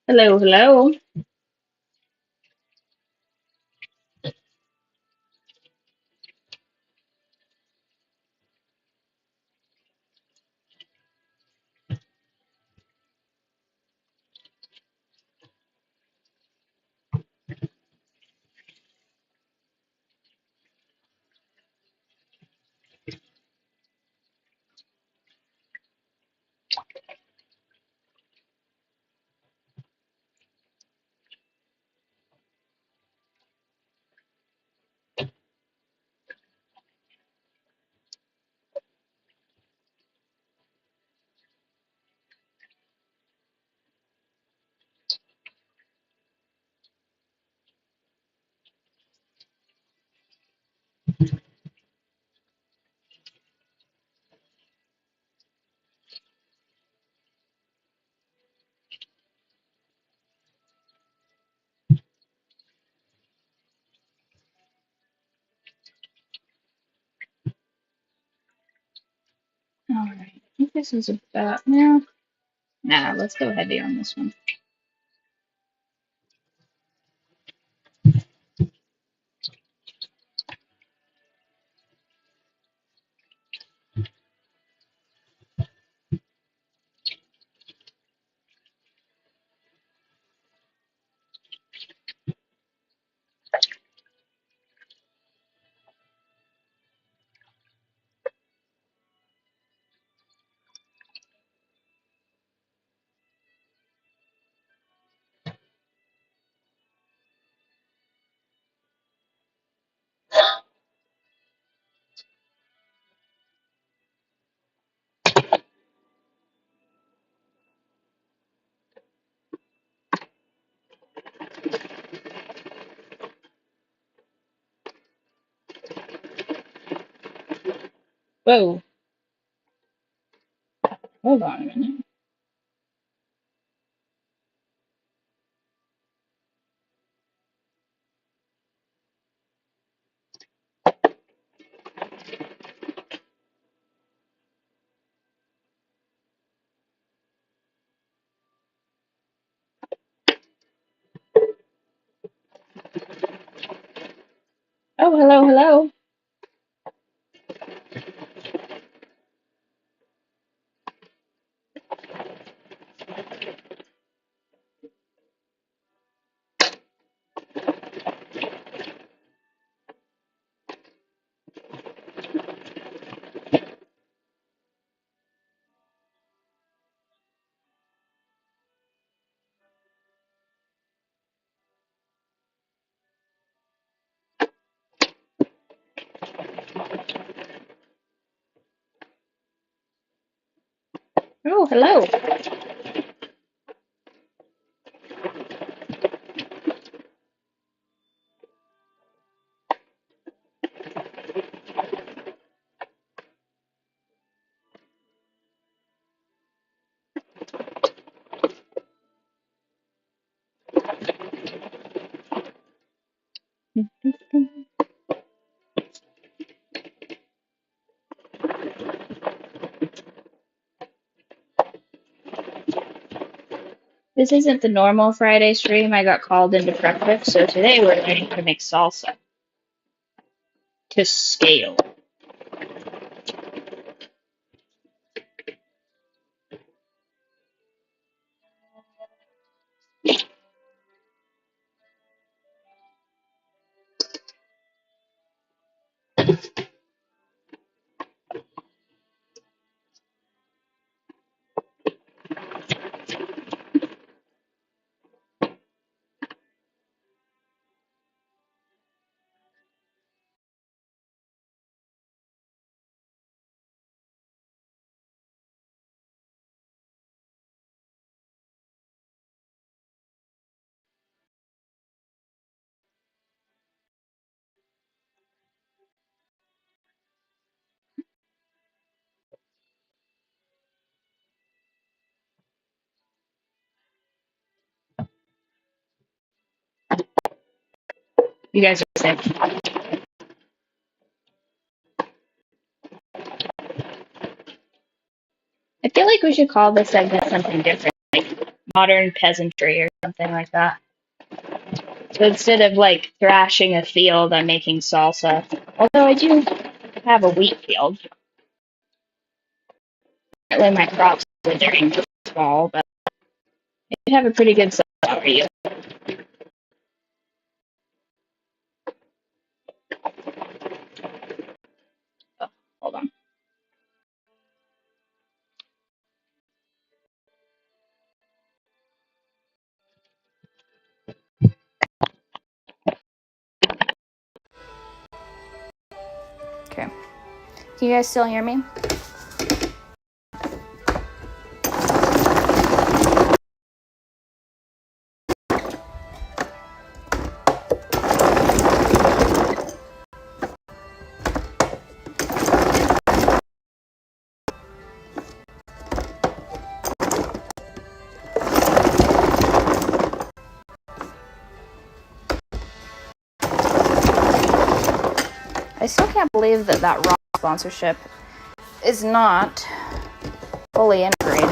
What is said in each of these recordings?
Hello, hello. All right. I think this is about now. Nah, let's go heavy on this one. Whoa. Hold on a minute. Oh, hello, hello. Oh, hello. This isn't the normal Friday stream. I got called into breakfast, so today we're learning to make salsa to scale. You guys are sick. I feel like we should call this segment something different. modern peasantry or something like that. So instead of like thrashing a field, I'm making salsa. Although I do have a wheat field. Apparently my crops are withering this fall, but I did have a pretty good salsa for you. Oh, hold on. Okay. Can you guys still hear me? I still can't believe that raw sponsorship is not fully integrated.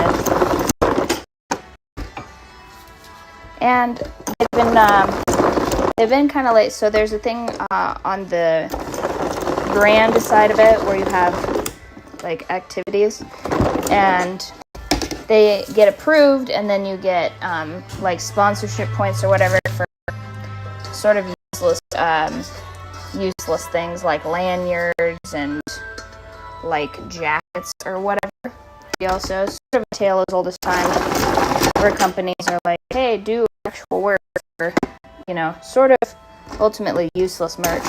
And they've been kind of late. So there's a thing on the brand side of it where you have like activities, and they get approved, and then you get like sponsorship points or whatever for sort of useless things like lanyards and like jackets or whatever. Also, sort of a tale as old as time, where companies are like, hey, do actual work for, sort of ultimately useless merch.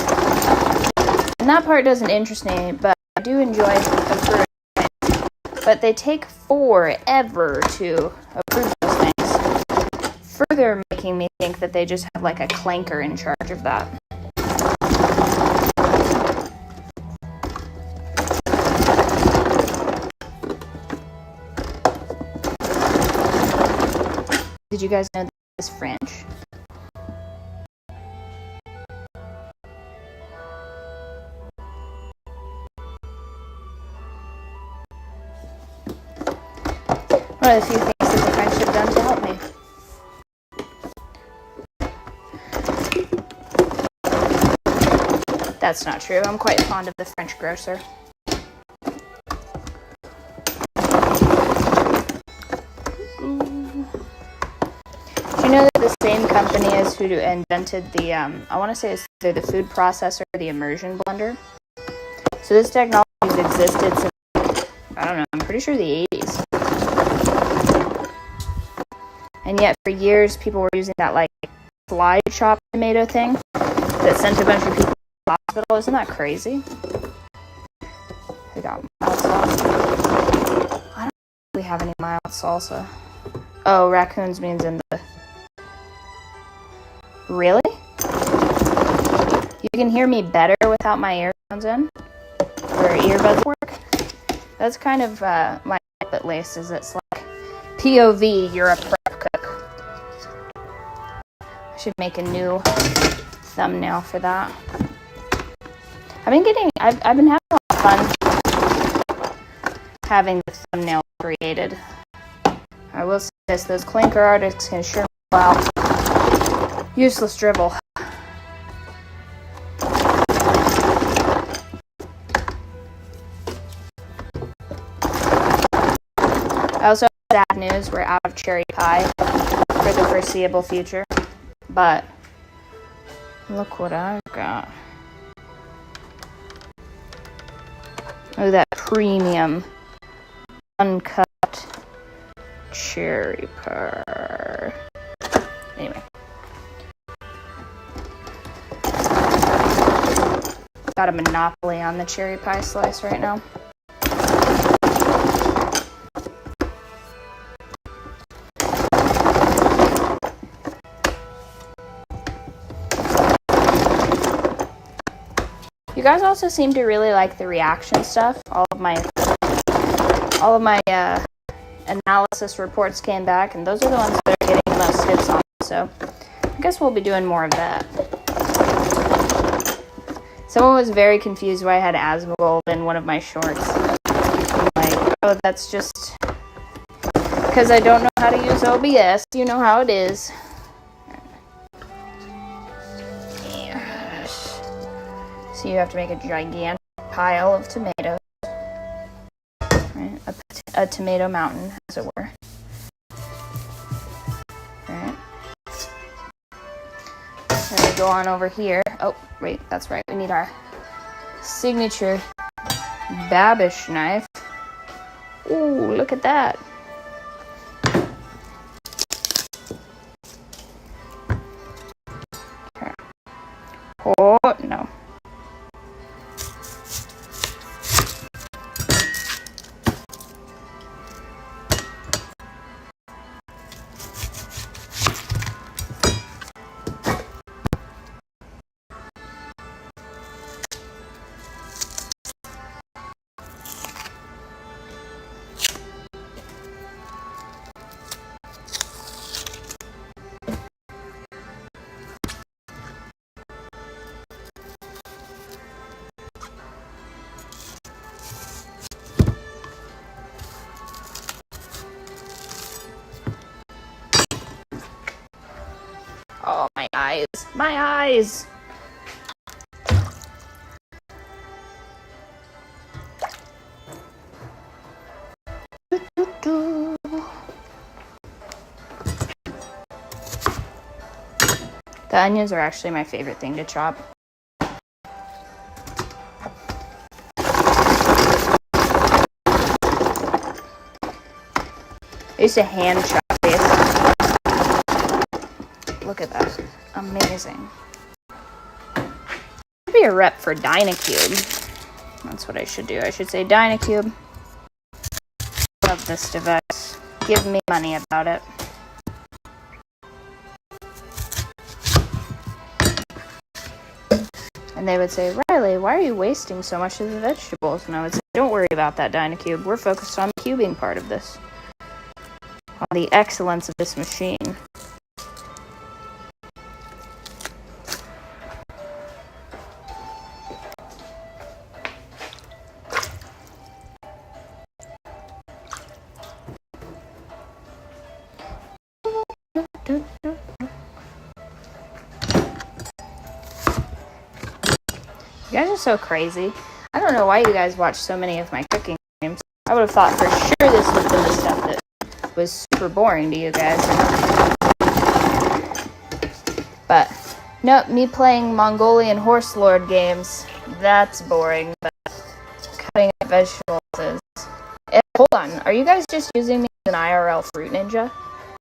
And that part doesn't interest me, but I do enjoy approving things. But they take forever to approve those things, further making me think that they just have like a clanker in charge of that. Did you guys know that this is French? One of the few things that the French have done to help me. That's not true. I'm quite fond of the French grocer. Do you know that the same company as who invented the, I want to say it's either the food processor or the immersion blender? So this technology has existed since, I don't know, I'm pretty sure the 80s. And yet for years people were using that like slide chop tomato thing that sent a bunch of people to the hospital. Isn't that crazy? We got mild salsa. I don't think we have any mild salsa. Oh, raccoons means in the... Really? You can hear me better without my earphones in? Or earbuds work? That's kind of my at least, is it's like POV, you're a prep cook. I should make a new thumbnail for that. I've been having a lot of fun having the thumbnail created. I will say this, those clinker artists can sure pull out useless dribble. I also have sad news, we're out of cherry pie for the foreseeable future. But look what I've got. Oh, that premium uncut cherry pie. Anyway. Got a monopoly on the cherry pie slice right now. You guys also seem to really like the reaction stuff. All of my analysis reports came back, and those are the ones that are getting the most hits on. So I guess we'll be doing more of that. Someone was very confused why I had Asmongold in one of my shorts. I'm like, oh, that's just because I don't know how to use OBS. You know how it is. So you have to make a gigantic pile of tomatoes. Right? A tomato mountain, as it were. Right. Then we go on over here. Oh, wait, that's right. We need our signature babish knife. Ooh, look at that. Okay. Oh, no. Oh, my eyes. My eyes. The onions are actually my favorite thing to chop. I used to hand chop this. Look at that. Amazing. Should be a rep for Dynacube. That's what I should do. I should say, Dynacube, love this device. Give me money about it. And they would say, Riley, why are you wasting so much of the vegetables? And I would say, don't worry about that, Dynacube. We're focused on the cubing part of this. On the excellence of this machine. You guys are so crazy. I don't know why you guys watch so many of my cooking games. I would have thought for sure this would have been the stuff that was super boring to you guys. But, no, me playing Mongolian Horse Lord games, that's boring. But cutting up vegetables is... Hold on, are you guys just using me as an IRL fruit ninja?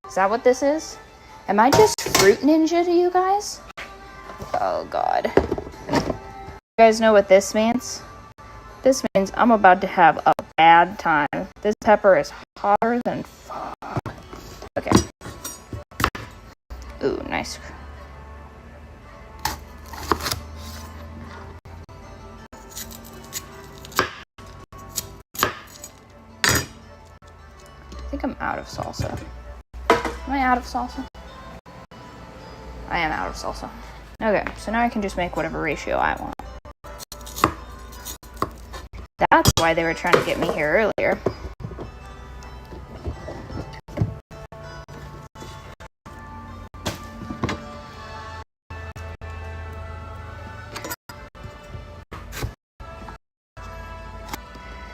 Is that what this is? Am I just fruit ninja to you guys? Oh, God. You guys know what this means? This means I'm about to have a bad time. This pepper is hotter than fuck. Okay. Ooh, nice. I think I'm out of salsa. Am I out of salsa? I am out of salsa. Okay, so now I can just make whatever ratio I want. That's why they were trying to get me here earlier.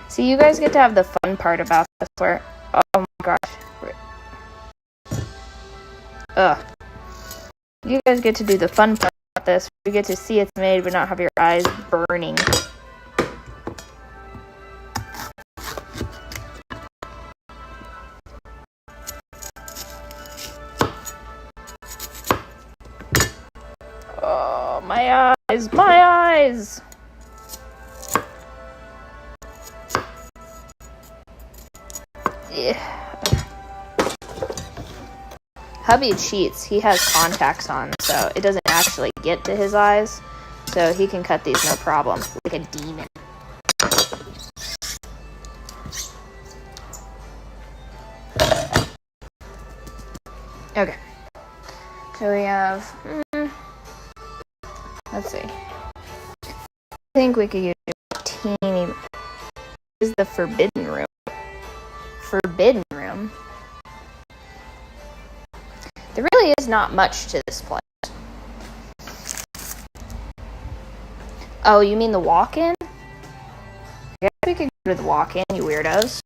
See, you guys get to have the fun part about this where, oh my gosh. Ugh. You guys get to do the fun part about this. You get to see it's made but not have your eyes burning. Oh, my eyes, my eyes! Yeah. Hubby cheats. He has contacts on, so it doesn't actually get to his eyes. So he can cut these no problem, like a demon. Okay. So we have... let's see. I think we could use a teeny... This is the forbidden room. Forbidden room? There really is not much to this place. Oh, you mean the walk-in? I guess we could go to the walk-in, you weirdos.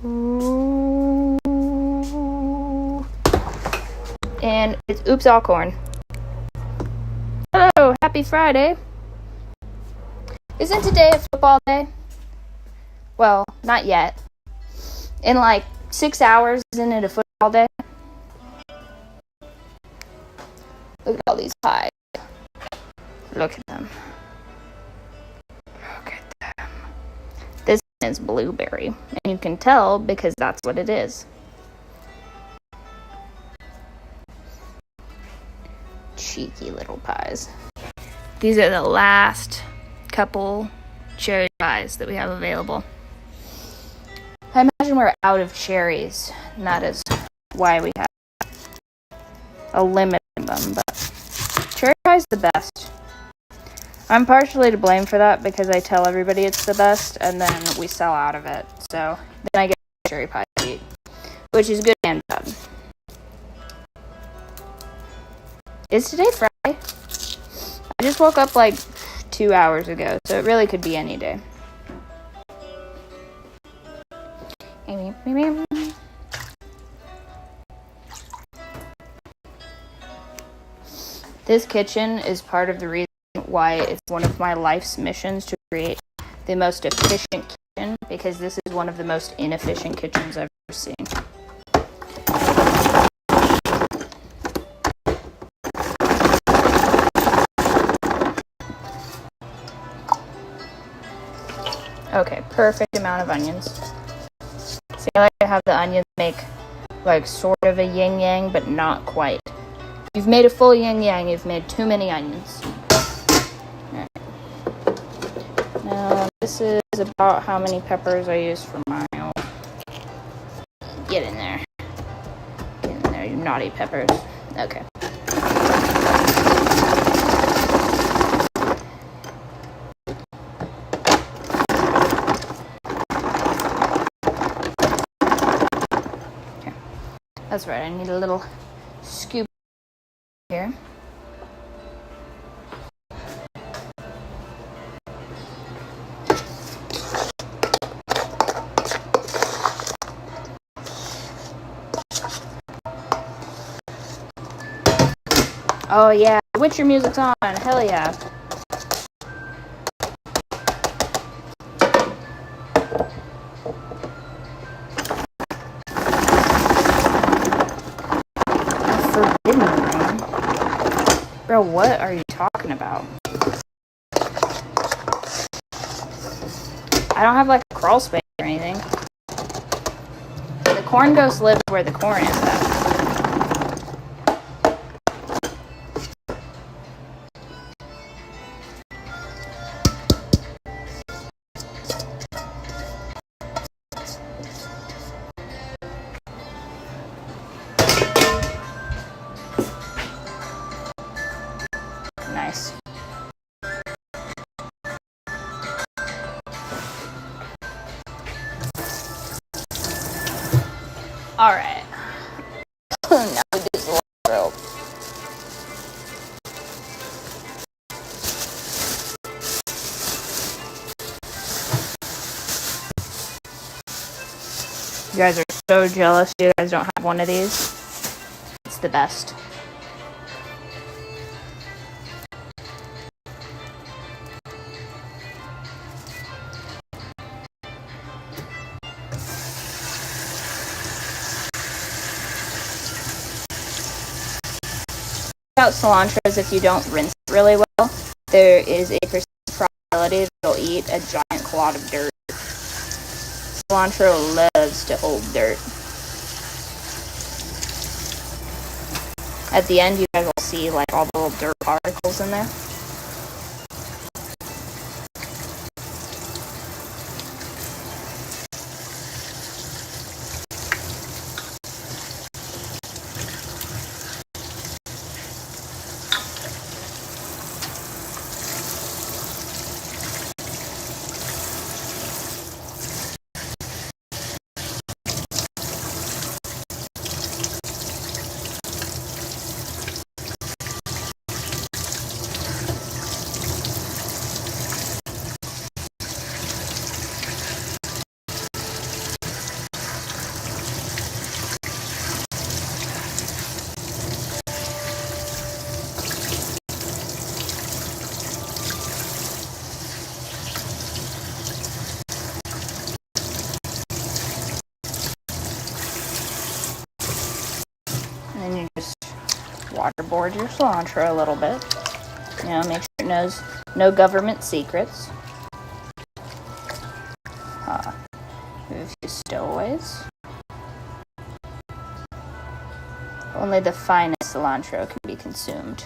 Ooh. And it's Oops Alcorn. Hello, happy Friday. Isn't today a football day? Well, not yet. In like 6 hours, isn't it a football day? Look at all these pies. Look at them. Look at them. This is blueberry. And you can tell because that's what it is. Cheeky little pies. These are the last couple cherry pies that we have available. I imagine we're out of cherries, and that is why we have a limit of them, but cherry pie is the best. I'm partially to blame for that because I tell everybody it's the best, and then we sell out of it, so then I get cherry pie to eat, which is good and bad. Is today Friday? I just woke up like 2 hours ago, so it really could be any day. This kitchen is part of the reason why it's one of my life's missions to create the most efficient kitchen, because this is one of the most inefficient kitchens I've ever seen. Okay, perfect amount of onions. See, I like to have the onions make like sort of a yin-yang, but not quite. If you've made a full yin-yang, you've made too many onions. Alright. Now, this is about how many peppers I use for my own. Get in there. Get in there, you naughty peppers. Okay. That's right, I need a little scoop here. Oh yeah, Witcher music's on, hell yeah. Bro, what are you talking about? I don't have like a crawl space or anything. The corn ghost lives where the corn is at. Nice. Alright. Now we do the rope. You guys are so jealous you guys don't have one of these. It's the best. About cilantro is if you don't rinse it really well, there is a percent probability that it'll eat a giant clod of dirt. Cilantro loves to hold dirt. At the end, you guys will see like all the little dirt particles in there. waterboard your cilantro a little bit. You know, make sure it knows no government secrets. Move a few stowaways. Only the finest cilantro can be consumed.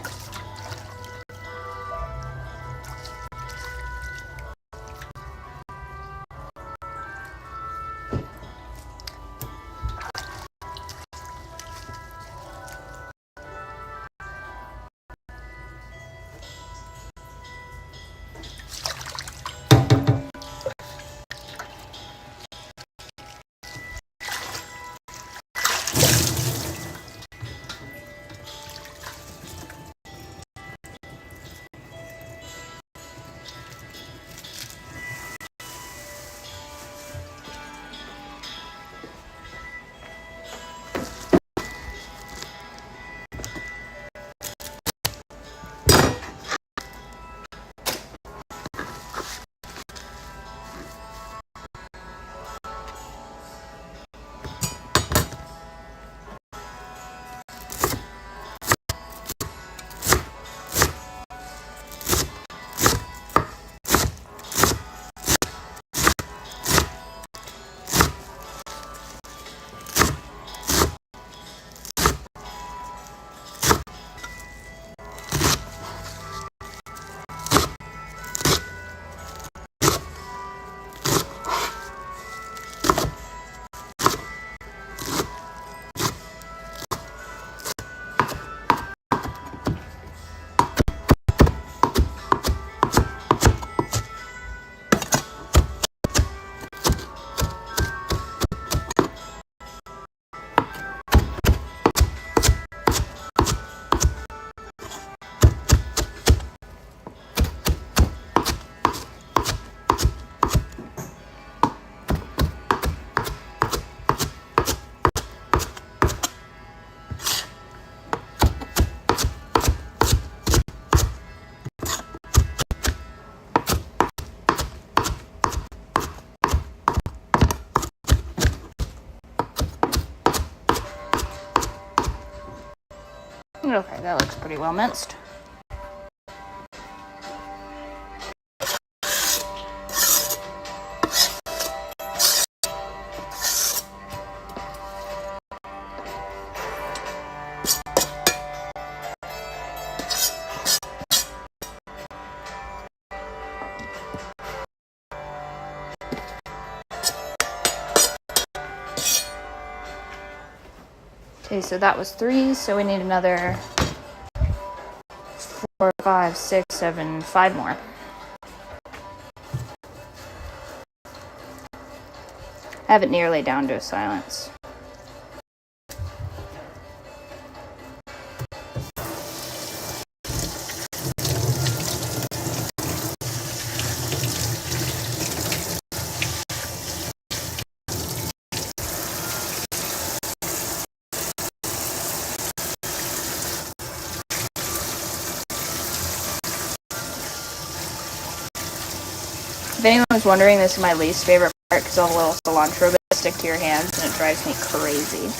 Okay, that looks pretty well minced. Okay, so that was 3, so we need another 4, 5, 6, 7, 5 more. I have it nearly down to a silence. If anyone was wondering, this is my least favorite part because all the little cilantro bits stick to your hands and it drives me crazy.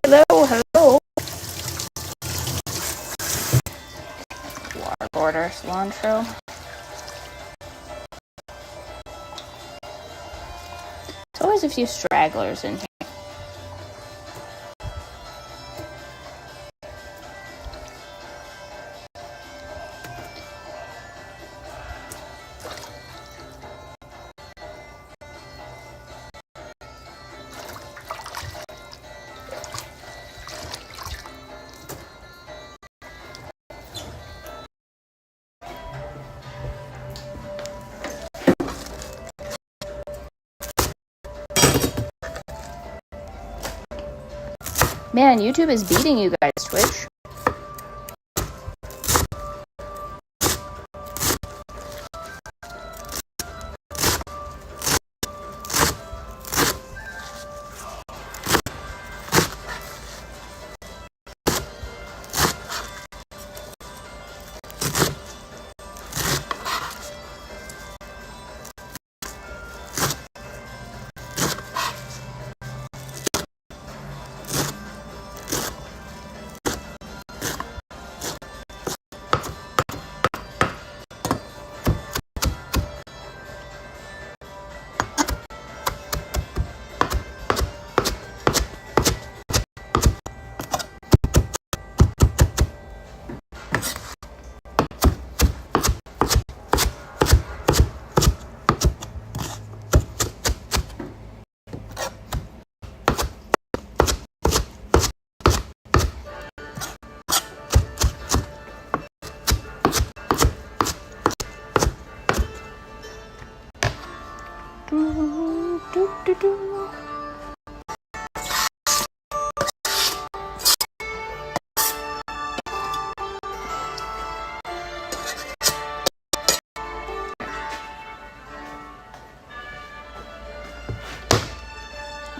Hello, hello. Water border cilantro. There's always a few stragglers in here. Man, YouTube is beating you guys, Twitch.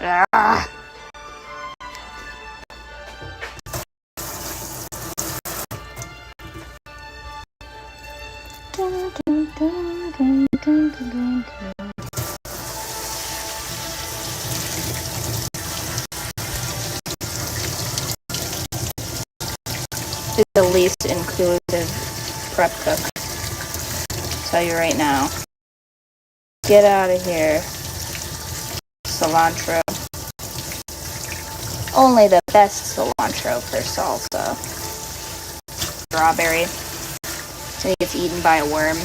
Ah. It's the least inclusive prep cook. I'll tell you right now. Get out of here. Cilantro. Only the best cilantro for salsa. Strawberry. So he gets eaten by a worm.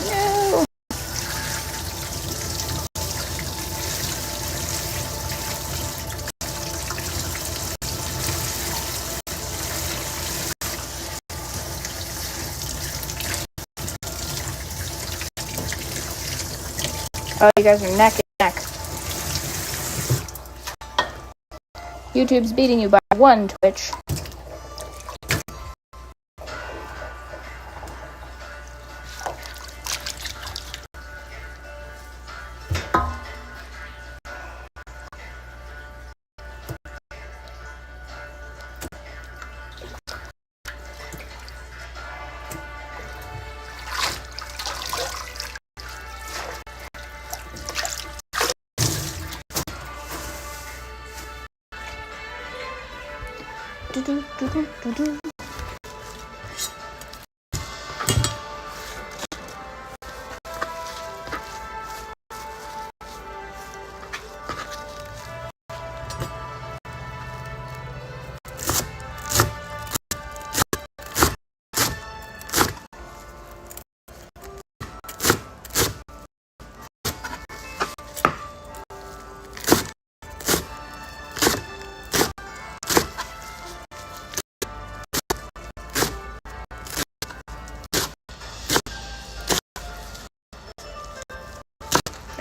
No. Oh, you guys are neck and neck. YouTube's beating you by 1, Twitch.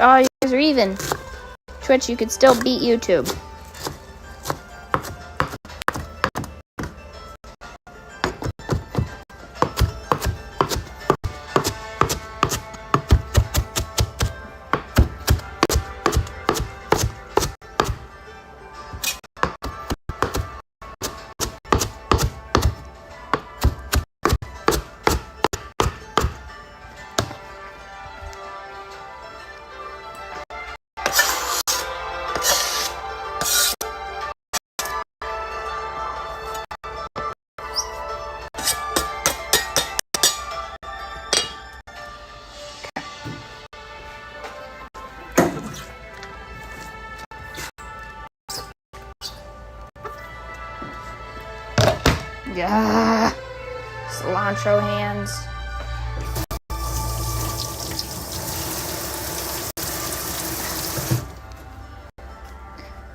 Oh, you guys are even. Twitch, you could still beat YouTube. Yeah. Cilantro hands.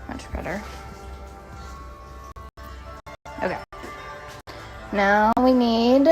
Much better. Okay. Now we need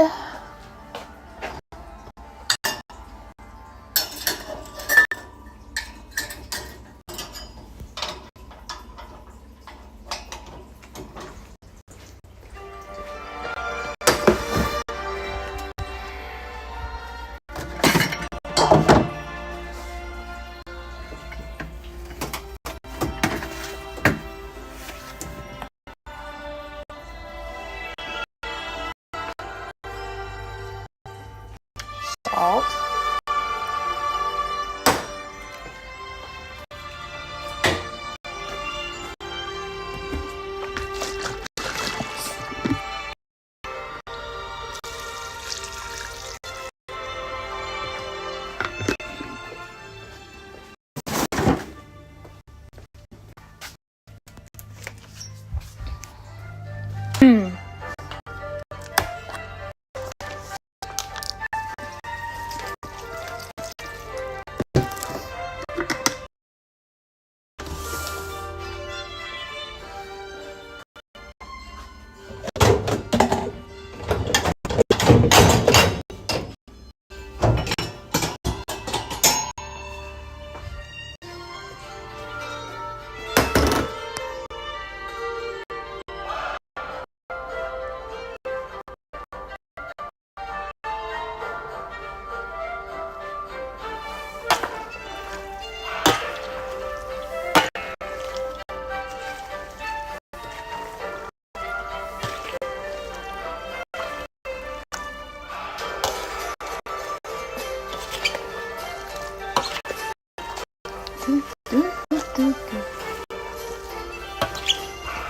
I'm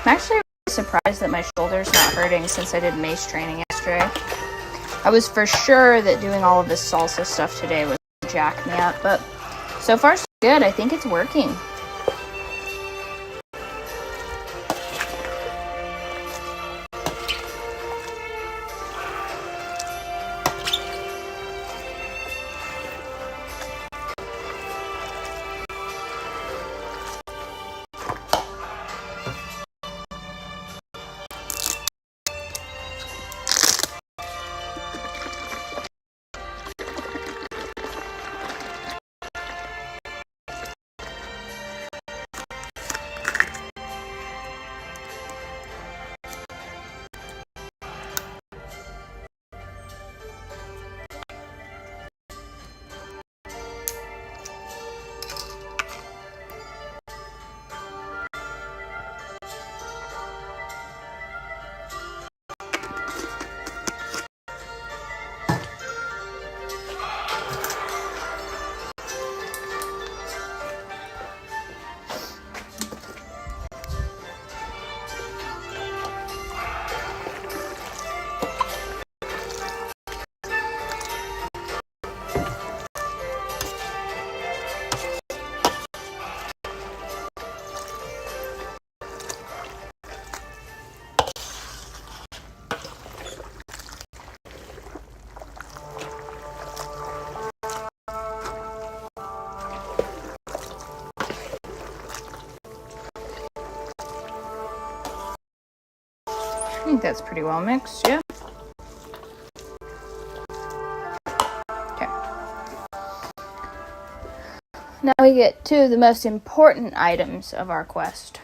actually really surprised that my shoulder's not hurting since I did mace training yesterday. I was for sure that doing all of this salsa stuff today would jack me up, but so far so good. I think it's working. I think that's pretty well mixed, yeah. Okay. Now we get to the most important items of our quest.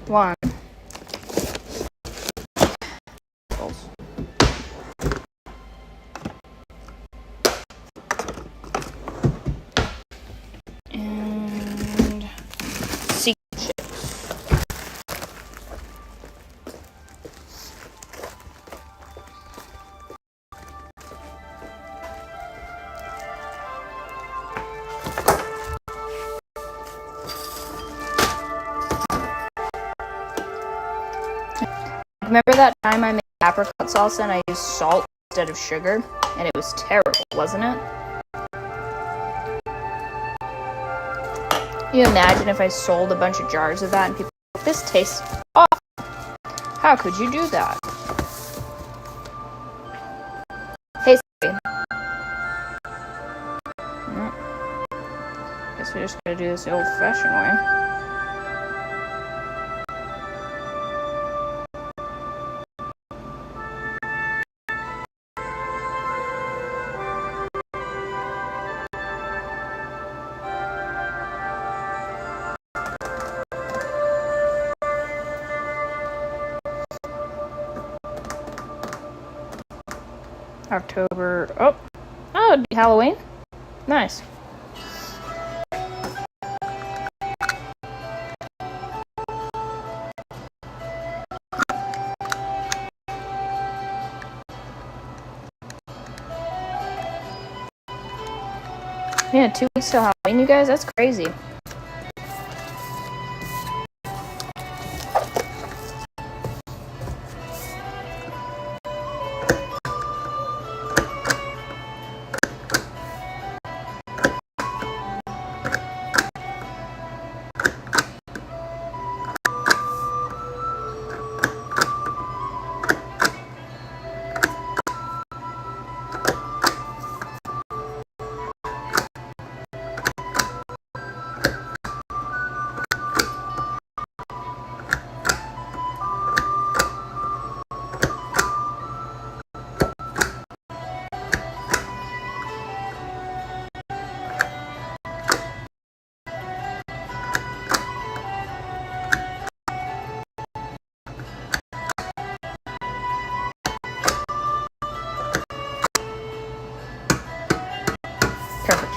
1. And sea chips. Remember that time I made apricot salsa and I used salt instead of sugar? And it was terrible, wasn't it? Can you imagine if I sold a bunch of jars of that and people were like, this tastes awful. How could you do that? Hey, Siri. Guess we just gotta do this the old-fashioned way. October. Oh, it'd be Halloween. Nice. Yeah, 2 weeks till Halloween, you guys. That's crazy. Perfect.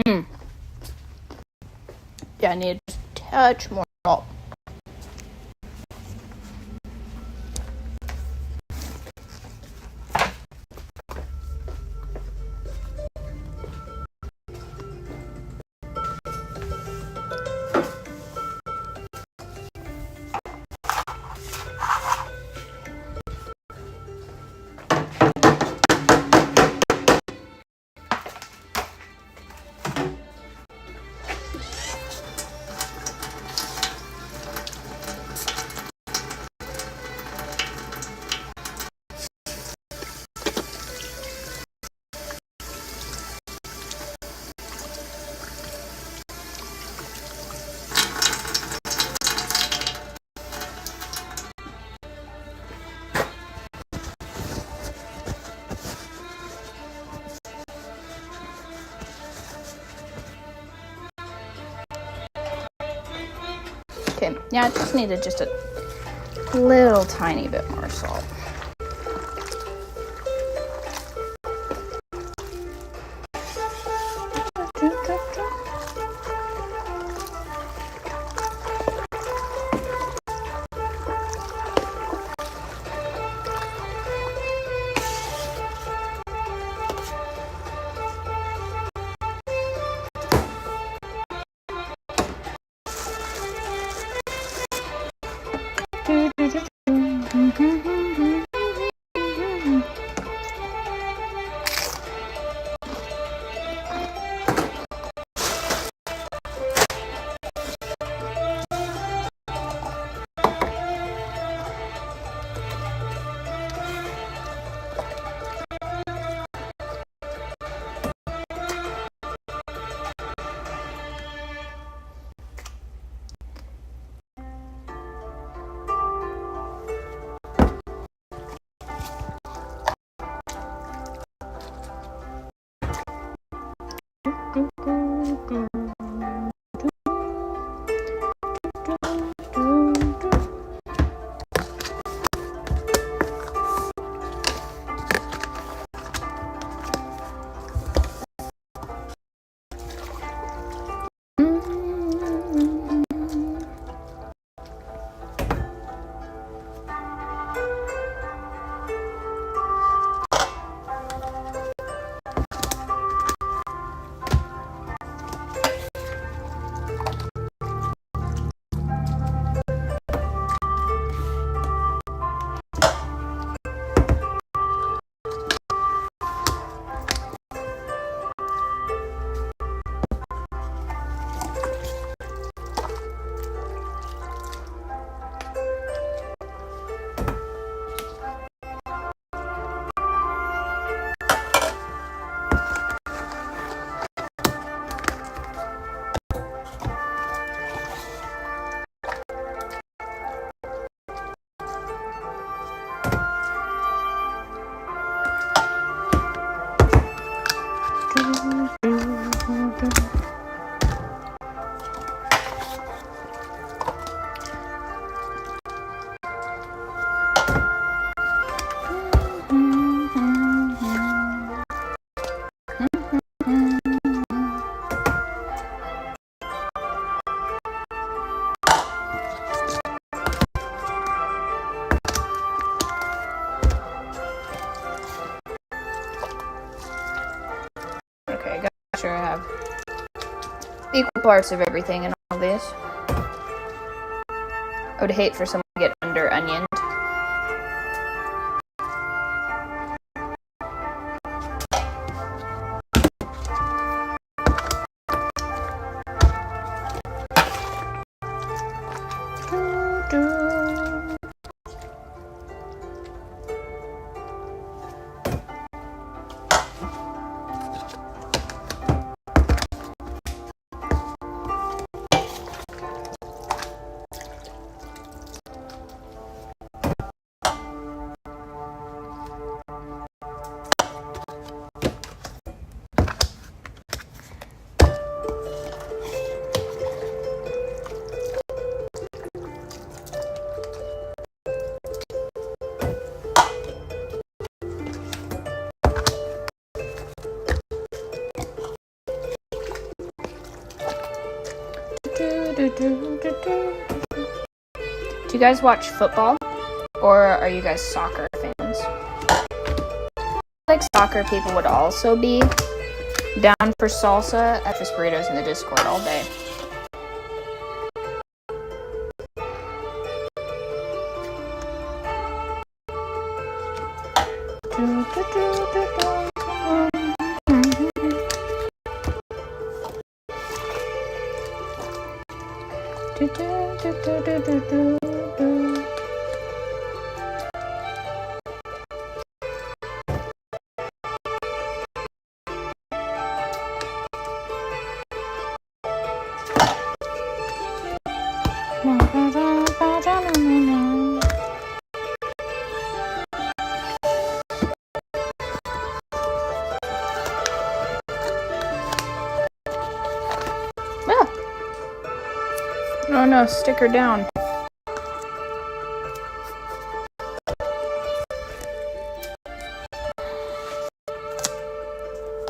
Yeah, I need a touch more salt. Okay, yeah, I just needed just a little tiny bit more salt. Okay, got sure I have equal parts of everything in all these. I would hate for someone to get under onioned. Do you guys watch football? Or are you guys soccer fans? Like soccer people would also be down for salsa. Breakfast burritos in the Discord all day. Oh no, stick her down.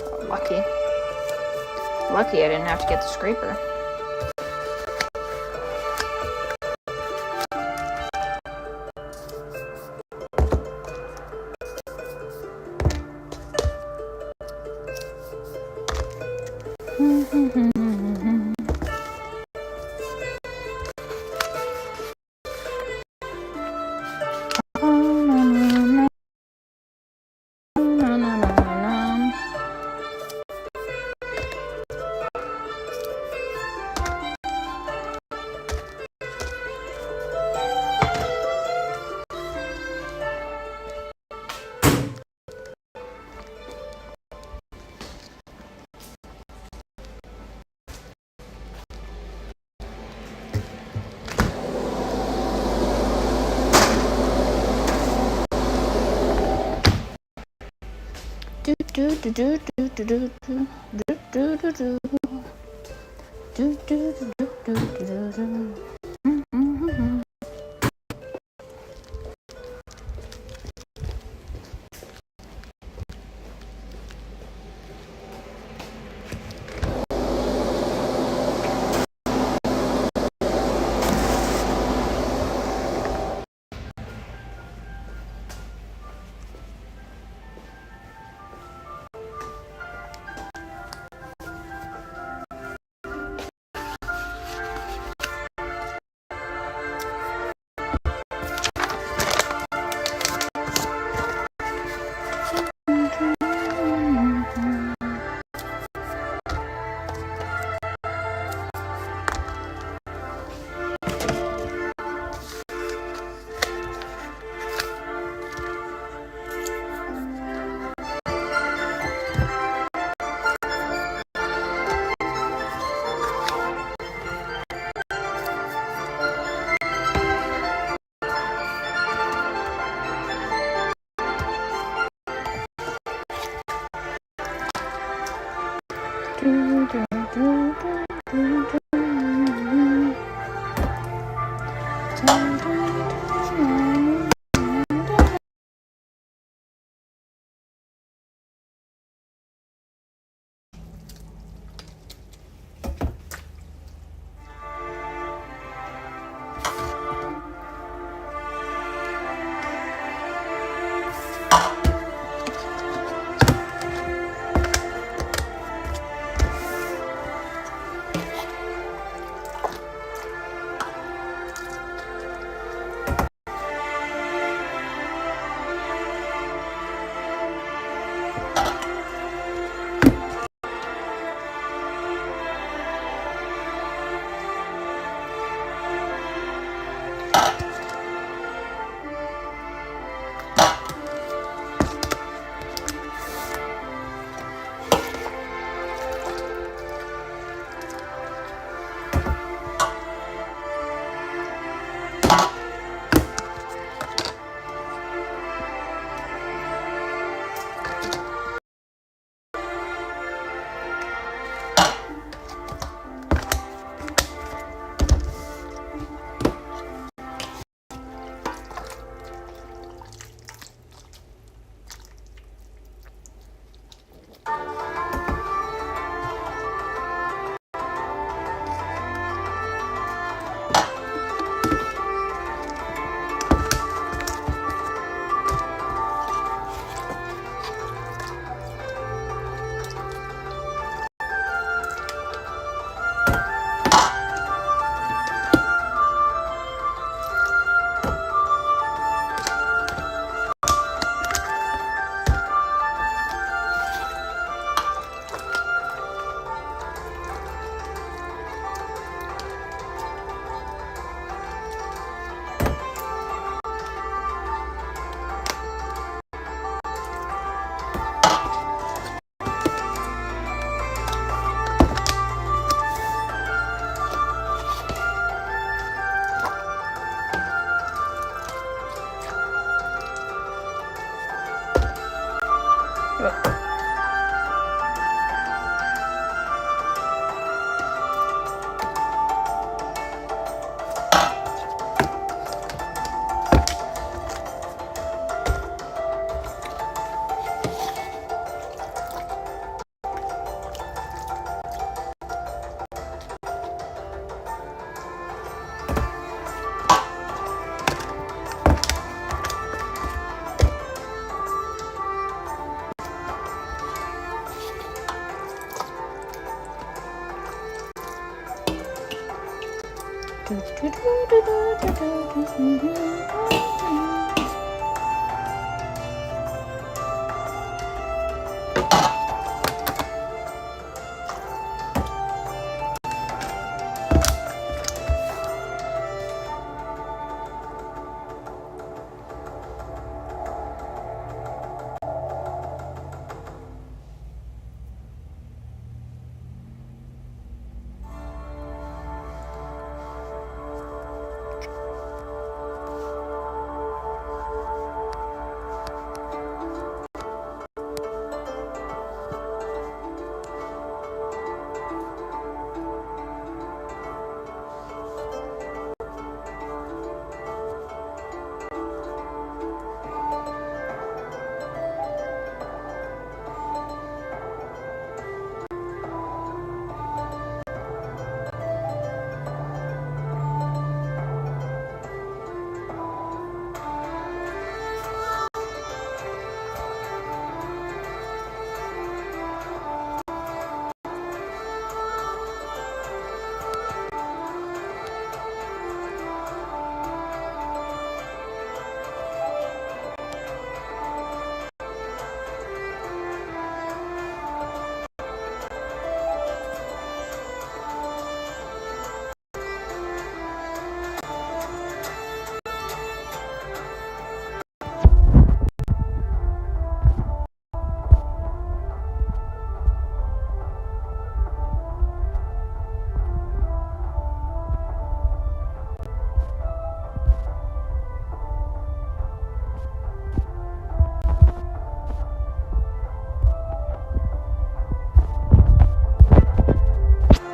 Oh, lucky. Lucky I didn't have to get the scraper.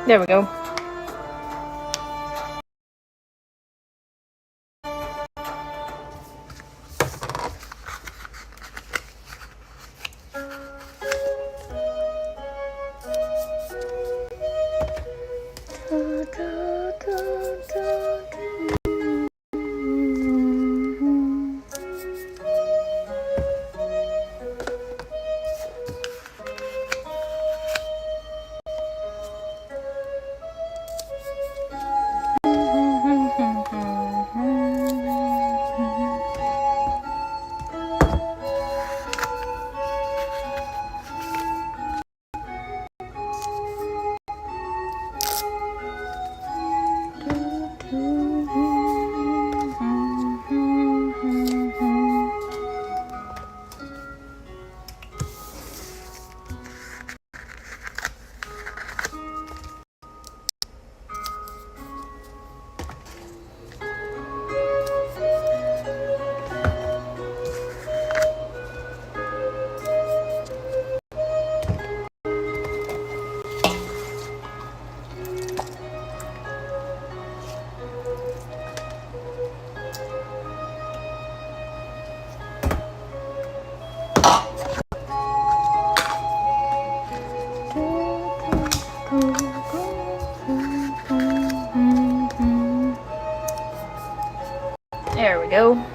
There we go. There we go.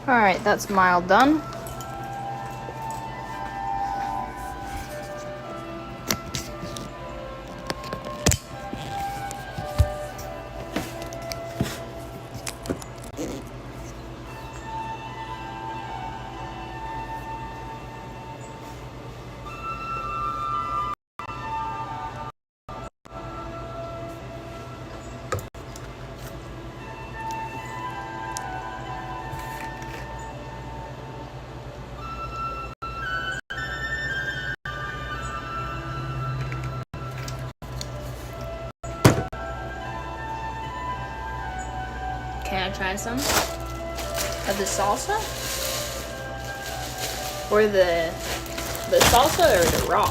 Alright, that's mild done. Can I try some of the salsa? Or the salsa or the raw?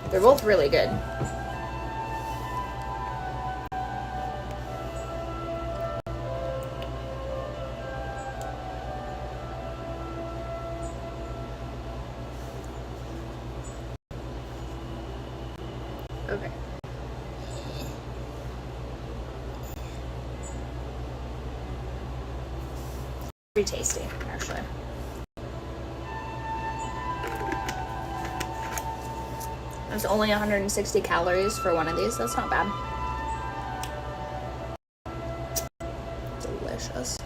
They're both really good. Okay. Pretty tasty, actually. It's only 160 calories for one of these. That's not bad. Delicious.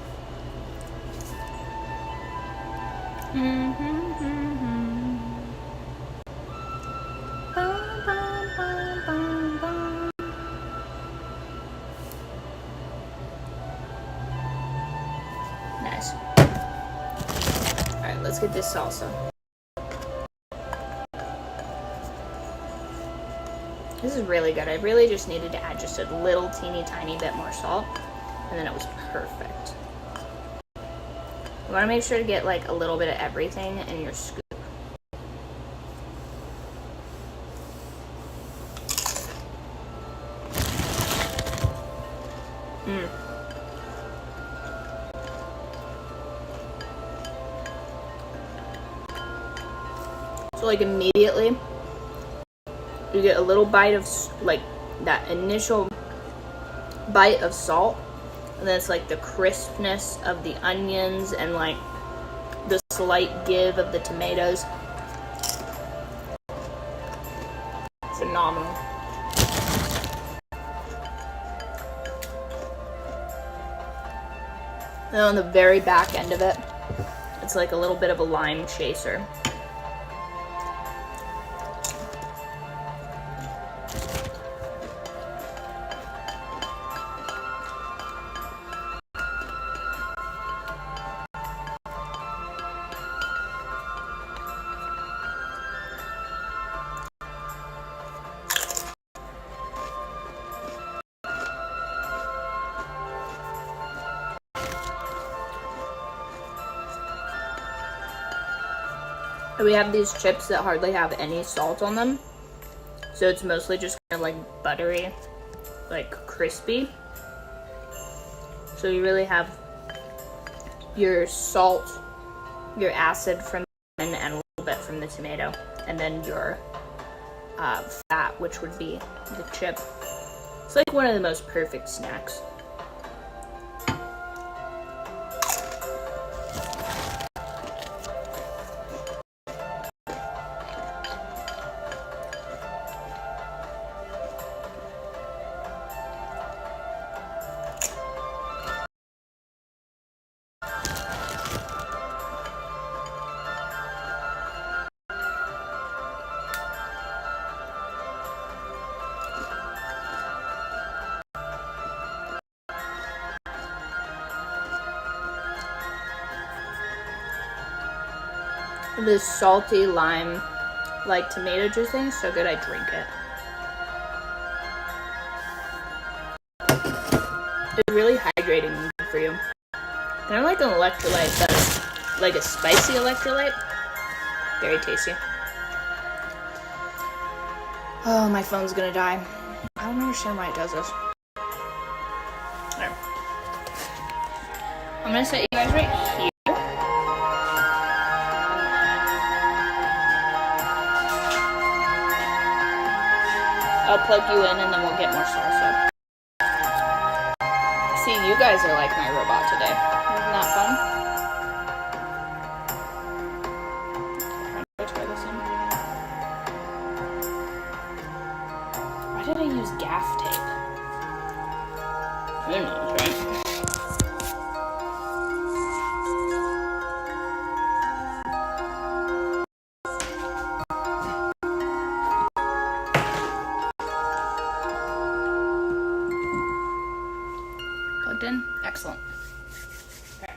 Nice. Alright, let's get this salsa. This is really good. I really just needed to add just a little teeny tiny bit more salt, and then it was perfect. You want to make sure to get like a little bit of everything in your scoop. So like immediately you get a little bite of like that initial bite of salt, and then it's like the crispness of the onions and like the slight give of the tomatoes. Phenomenal. And on the very back end of it, it's like a little bit of a lime chaser. We have these chips that hardly have any salt on them, so it's mostly just kind of like buttery, like crispy. So you really have your salt, your acid from the lemon, and a little bit from the tomato, and then your fat, which would be the chip. It's like one of the most perfect snacks. This salty lime, like tomato juice thing, is so good I drink it. It's really hydrating and good for you. Kind of like an electrolyte, but like a spicy electrolyte. Very tasty. Oh, my phone's gonna die. I don't understand why it does this. There. I'm gonna set you guys right here. I'll plug you in and then we'll get more salsa. See, you guys are like my robot today. Isn't that fun? How do I try this in? Why did I use gaff tape? Who knows, right? Excellent. Okay.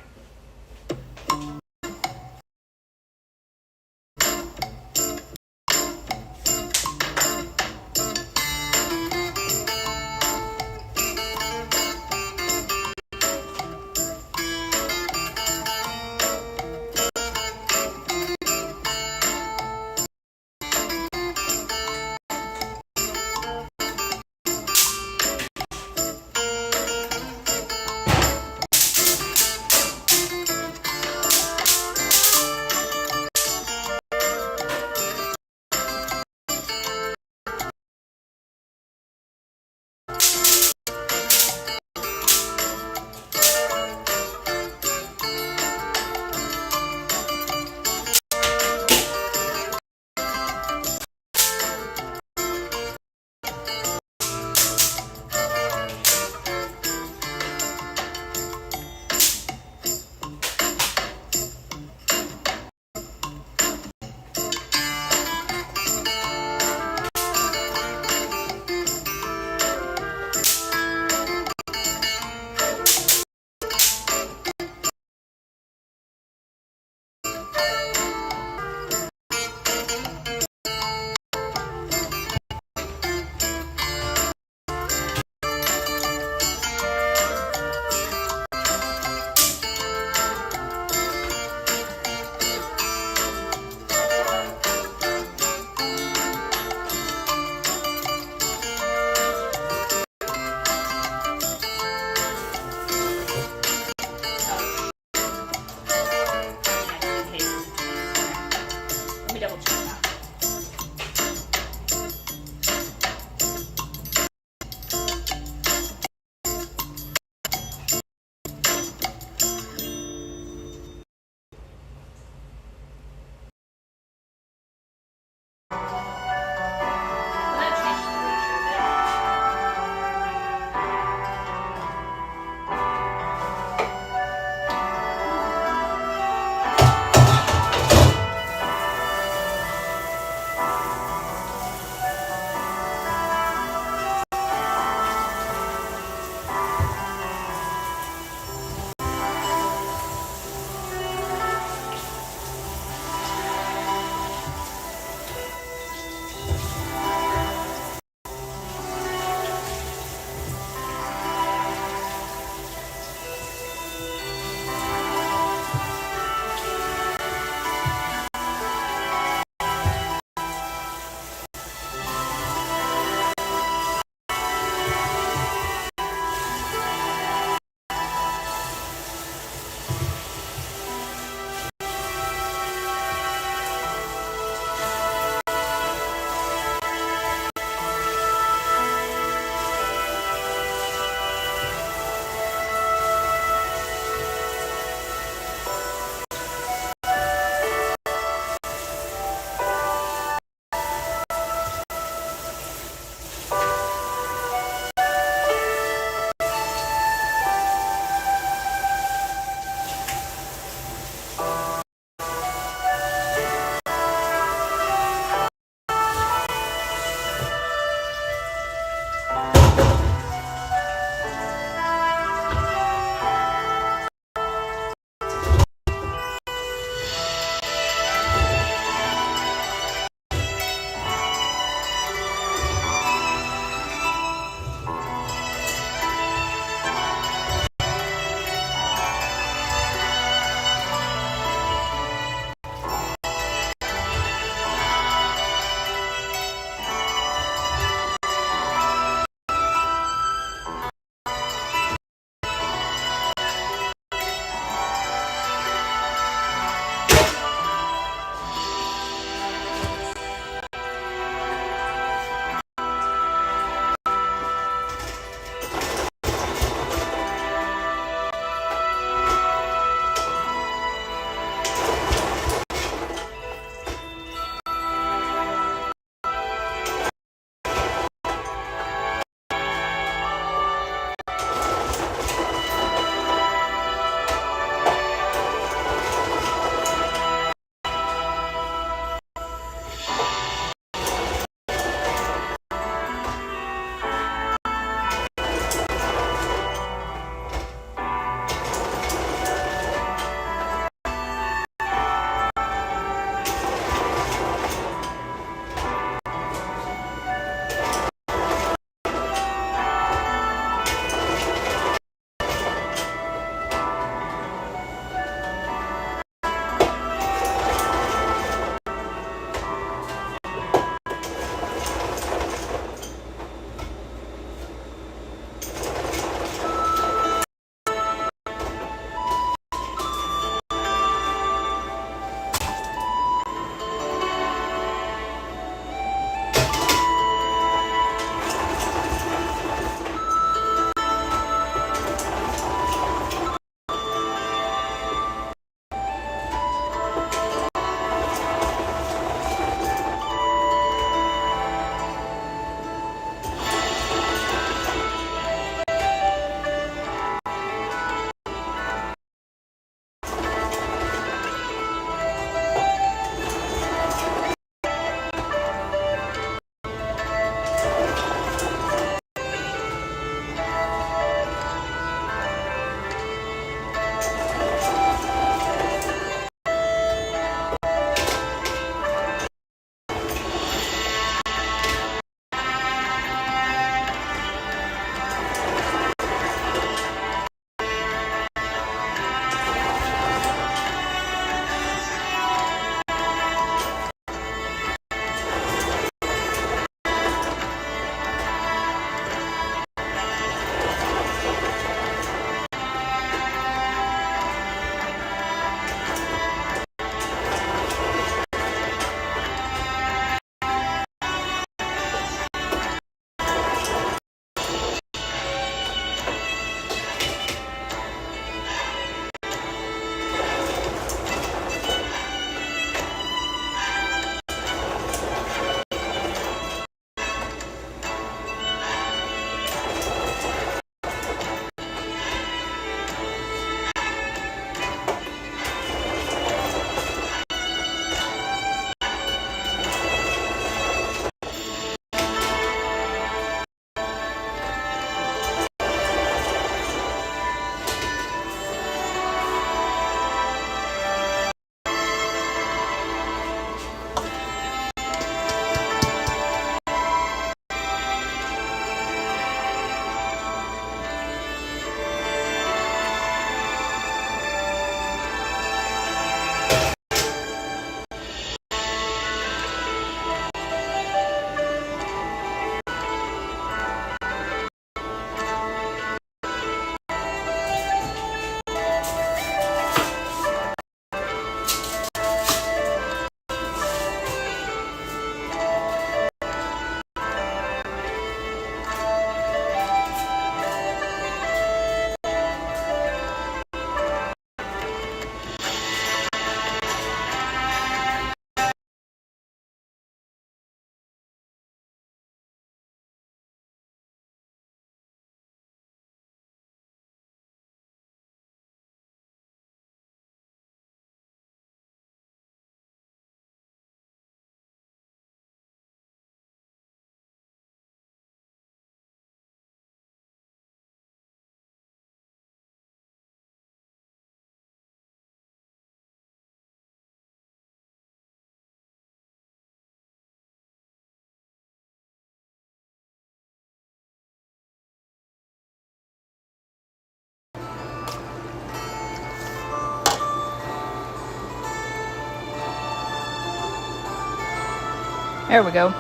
There we go.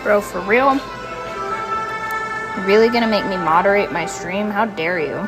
Bro, for real? You're really gonna make me moderate my stream? How dare you?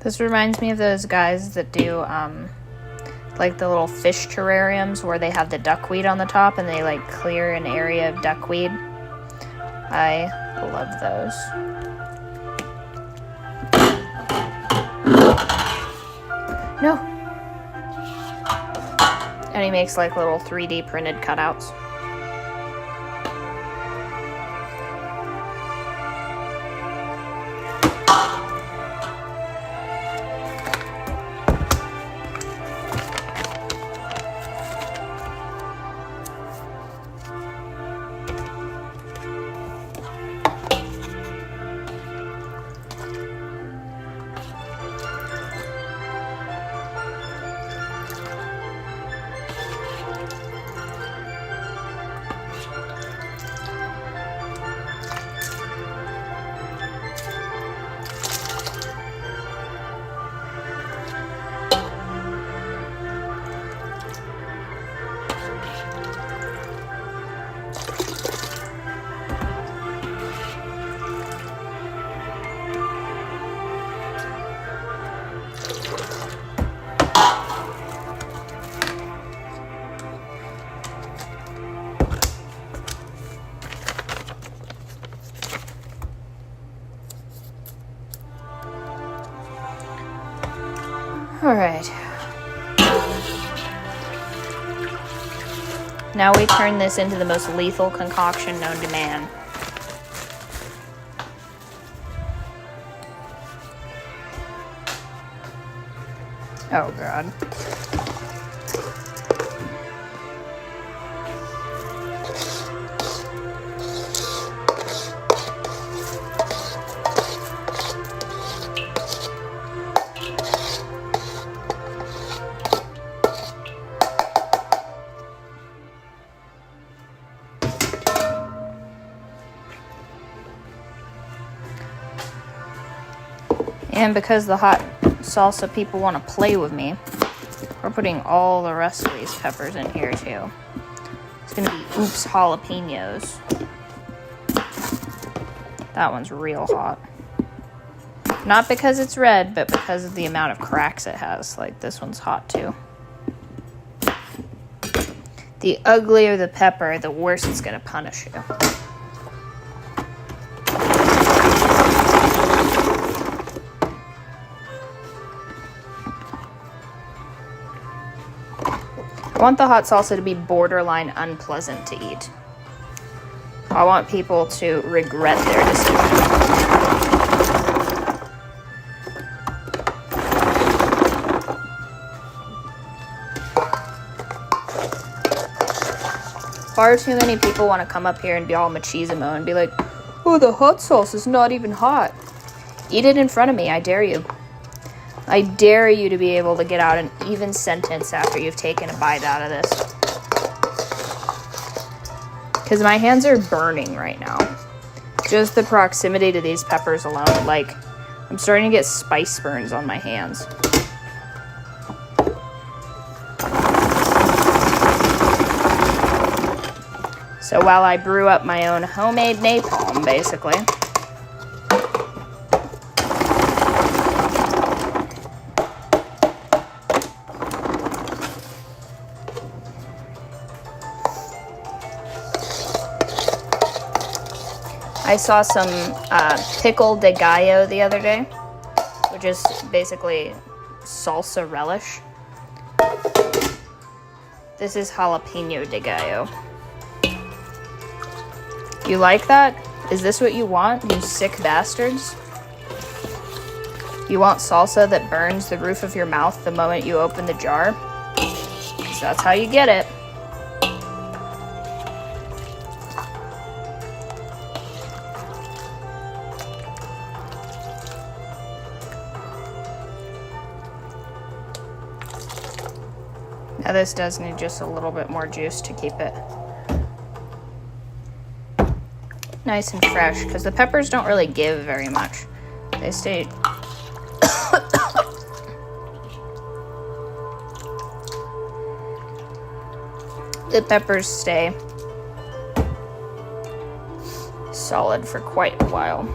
This reminds me of those guys that do, like the little fish terrariums where they have the duckweed on the top and they like clear an area of duckweed. I love those. No. And he makes like little 3D printed cutouts. Alright. Now we turn this into the most lethal concoction known to man. Oh god. And because the hot salsa people want to play with me, we're putting all the rest of these peppers in here too. It's going to be oops jalapenos. That one's real hot. Not because it's red, but because of the amount of cracks it has. Like this one's hot too. The uglier the pepper, the worse it's going to punish you. I want the hot salsa to be borderline unpleasant to eat. I want people to regret their decision. Far too many people want to come up here and be all machismo and be like, oh, the hot sauce is not even hot. Eat it in front of me, I dare you. I dare you to be able to get out an even sentence after you've taken a bite out of this. Because my hands are burning right now. Just the proximity to these peppers alone. Like, I'm starting to get spice burns on my hands. So while I brew up my own homemade napalm, basically, I saw some pickle de gallo the other day, which is basically salsa relish. This is jalapeno de gallo. You like that? Is this what you want, you sick bastards? You want salsa that burns the roof of your mouth the moment you open the jar? 'Cause that's how you get it. Now this does need just a little bit more juice to keep it nice and fresh, because the peppers don't really give very much. They stay... the peppers stay solid for quite a while.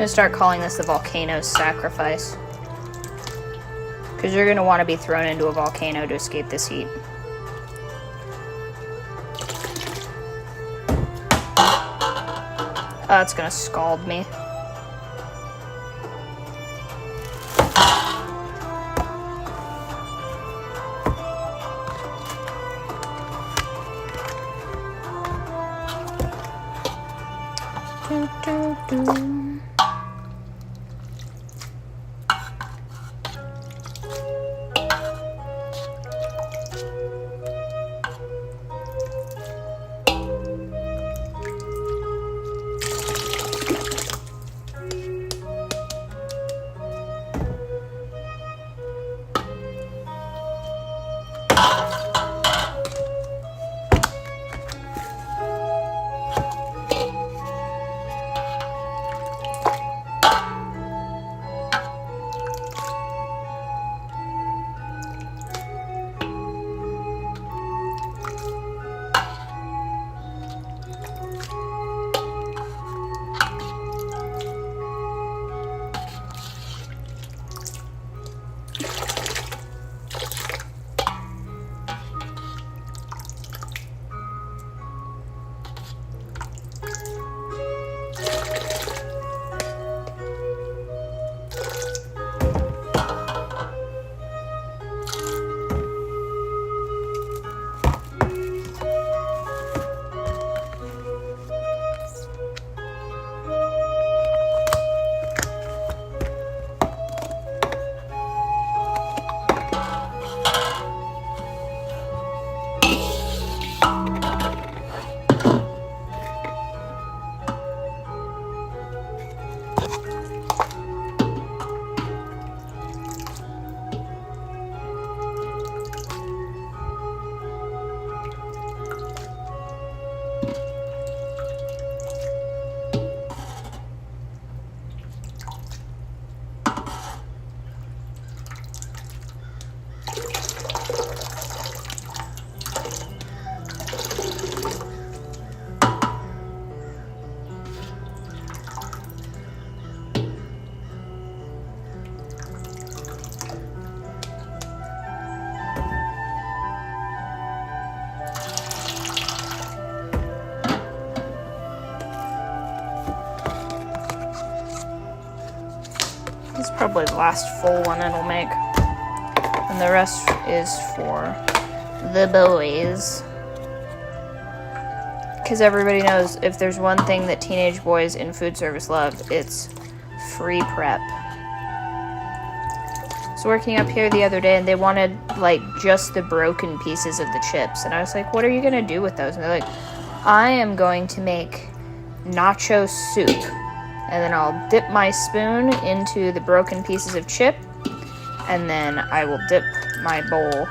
gonna start calling this the volcano's sacrifice. Because you're gonna want to be thrown into a volcano to escape this heat. Oh, it's gonna scald me. This is probably the last full one it'll make. And the rest is for the boys. Because everybody knows if there's one thing that teenage boys in food service love, it's free prep. I was working up here the other day and they wanted like just the broken pieces of the chips. And I was like, what are you going to do with those? And they're like, I am going to make nacho soup. And then I'll dip my spoon into the broken pieces of chip. And then I will dip my bowl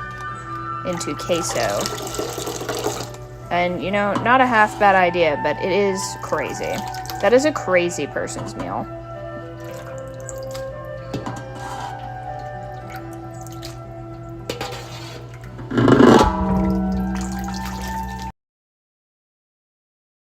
into queso. And, you know, not a half bad idea, but it is crazy. That is a crazy person's meal.